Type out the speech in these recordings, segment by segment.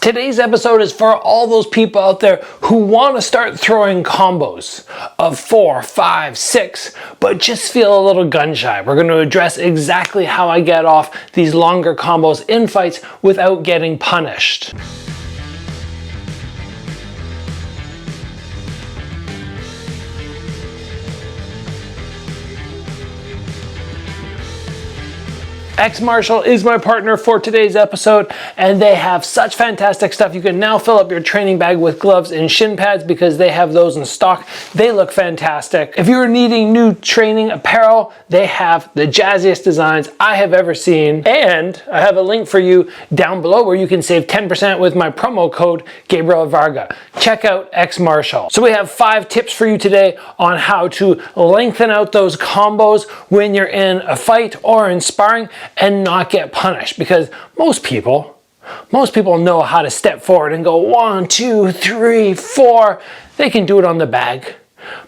Today's episode is for all those people out there who want to start throwing combos of 4, 5, 6, but just feel a little gun shy. We're going to address exactly how I get off these longer combos in fights without getting punished. XMartial is my partner for today's episode, and they have such fantastic stuff. You can now fill up your training bag with gloves and shin pads because they have those in stock. They look fantastic. If you're needing new training apparel, they have the jazziest designs I have ever seen. And I have a link for you down below where you can save 10% with my promo code Gabriel Varga. Check out XMartial. So we have 5 tips for you today on how to lengthen out those combos when you're in a fight or in sparring and not get punished, because most people know how to step forward and go 1, 2, 3, 4. They can do it on the bag,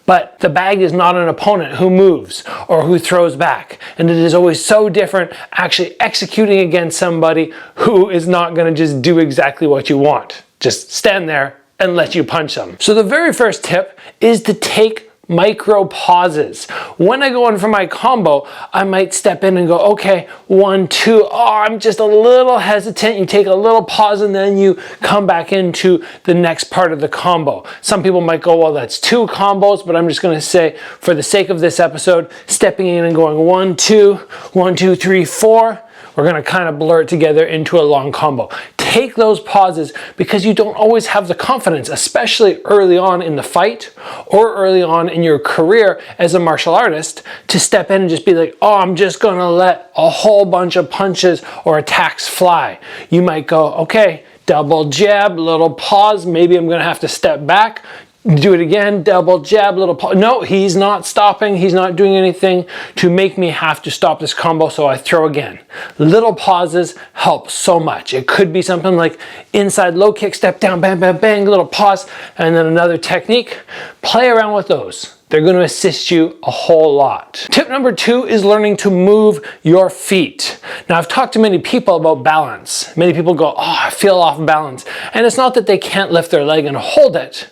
but the bag is not an opponent who moves or who throws back, and it is always so different actually executing against somebody who is not going to just do exactly what you want, just stand there and let you punch them. So the very first tip is to take micro pauses. When I go in for my combo, I might step in and go, okay, 1, 2, I'm just a little hesitant. You take a little pause and then you come back into the next part of the combo. Some people might go, well, that's 2 combos, but I'm just going to say, for the sake of this episode, stepping in and going 1, 2, 1, 2, 3, 4. We're going to kind of blur it together into a long combo. Take those pauses because you don't always have the confidence, especially early on in the fight or early on in your career as a martial artist, to step in and just be like, oh, I'm just going to let a whole bunch of punches or attacks fly. You might go, okay, double jab, little pause, maybe I'm going to have to step back. Do it again, double jab, little pause. No, he's not stopping. He's not doing anything to make me have to stop this combo, so I throw again. Little pauses help so much. It could be something like inside low kick, step down, bang, bang, bang, little pause, and then another technique. Play around with those. They're going to assist you a whole lot. Tip number 2 is learning to move your feet. Now, I've talked to many people about balance. Many people go, oh, I feel off balance. And it's not that they can't lift their leg and hold it.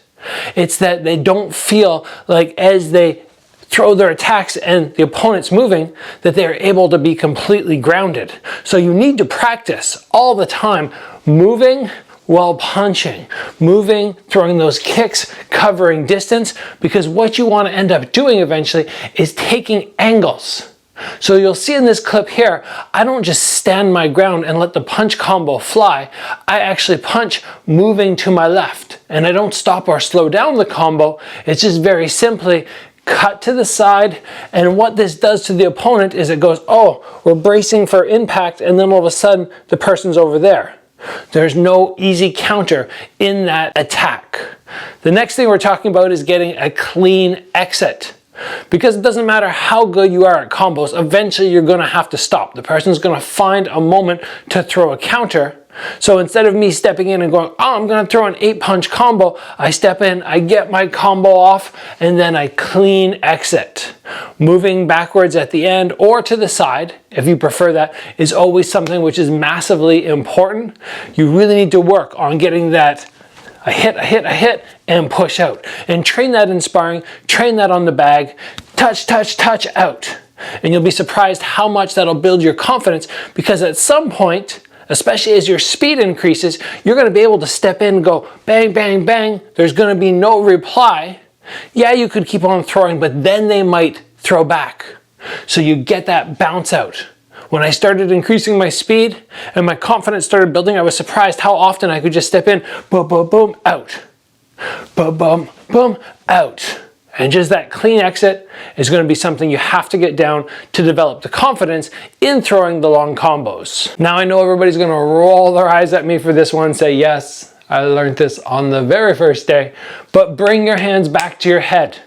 It's that they don't feel like as they throw their attacks and the opponent's moving, that they're able to be completely grounded. So you need to practice all the time moving while punching, moving, throwing those kicks, covering distance, because what you want to end up doing eventually is taking angles. So you'll see in this clip here, I don't just stand my ground and let the punch combo fly. I actually punch moving to my left, and I don't stop or slow down the combo. It's just very simply cut to the side, and what this does to the opponent is it goes, oh, we're bracing for impact, and then all of a sudden the person's over there. There's no easy counter in that attack. The next thing we're talking about is getting a clean exit. Because it doesn't matter how good you are at combos, eventually you're going to have to stop. The person's going to find a moment to throw a counter. So instead of me stepping in and going, oh, I'm going to throw an 8-punch combo, I step in, I get my combo off, and then I clean exit. Moving backwards at the end or to the side, if you prefer that, is always something which is massively important. You really need to work on getting that a hit, and push out. And train that in sparring, train that on the bag, touch, touch, touch, out. And you'll be surprised how much that'll build your confidence, because at some point, especially as your speed increases, you're going to be able to step in and go bang, bang, bang. There's going to be no reply. Yeah, you could keep on throwing, but then they might throw back. So you get that bounce out. When I started increasing my speed and my confidence started building, I was surprised how often I could just step in, boom, boom, boom, out. Boom, boom, boom, out. And just that clean exit is going to be something you have to get down to develop the confidence in throwing the long combos. Now I know everybody's going to roll their eyes at me for this one, say, yes, I learned this on the very first day, but bring your hands back to your head.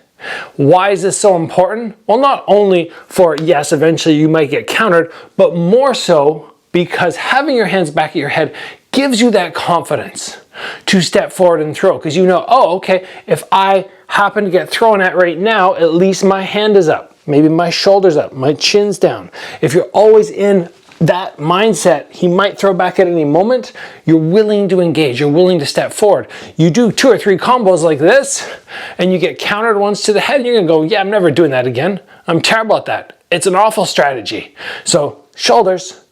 Why is this so important? Well, not only for, yes, eventually you might get countered, but more so because having your hands back at your head gives you that confidence to step forward and throw. Because you know, oh, okay, if I happen to get thrown at right now, at least my hand is up. Maybe my shoulder's up, my chin's down. If you're always in that mindset, he might throw back at any moment, you're willing to engage, you're willing to step forward. You do 2 or 3 combos like this, and you get countered once to the head, and you're gonna go, yeah, I'm never doing that again. I'm terrible at that. It's an awful strategy. So shoulders,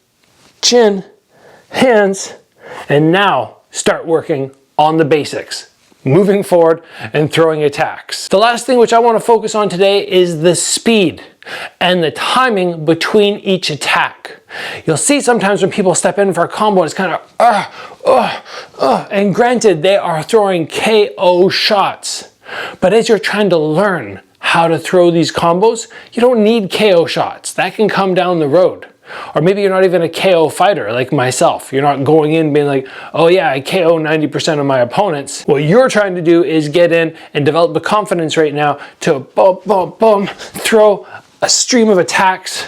chin, hands, and now start working on the basics, moving forward and throwing attacks. The last thing which I want to focus on today is the speed and the timing between each attack. You'll see sometimes when people step in for a combo, it's kind of, and granted, they are throwing KO shots. But as you're trying to learn how to throw these combos, you don't need KO shots. That can come down the road. Or maybe you're not even a KO fighter like myself. You're not going in being like, oh yeah, I KO 90% of my opponents. What you're trying to do is get in and develop the confidence right now to boom, boom, boom, throw a stream of attacks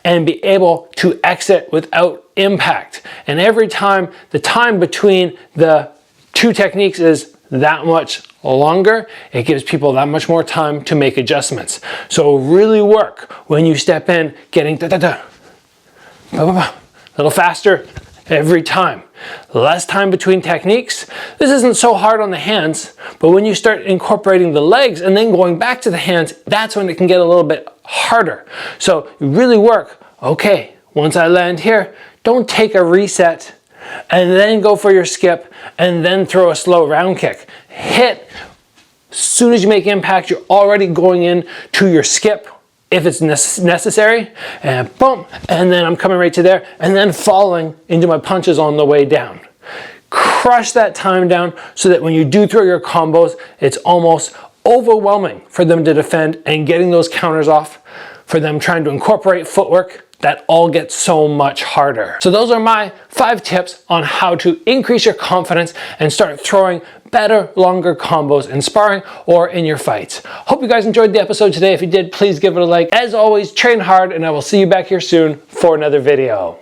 and be able to exit without impact. And every time, the time between the 2 techniques is that much longer, it gives people that much more time to make adjustments. So really work when you step in, getting da-da-da, a little faster every time. Less time between techniques. This isn't so hard on the hands, but when you start incorporating the legs and then going back to the hands, that's when it can get a little bit harder. So you really work, okay, once I land here, don't take a reset and then go for your skip and then throw a slow round kick. Hit, as soon as you make impact, you're already going in to your skip if it's necessary, and boom, and then I'm coming right to there, and then falling into my punches on the way down. Crush that time down so that when you do throw your combos, it's almost overwhelming for them to defend, and getting those counters off, for them trying to incorporate footwork, that all gets so much harder. So those are my 5 tips on how to increase your confidence and start throwing better, longer combos in sparring or in your fights. Hope you guys enjoyed the episode today. If you did, please give it a like. As always, train hard, and I will see you back here soon for another video.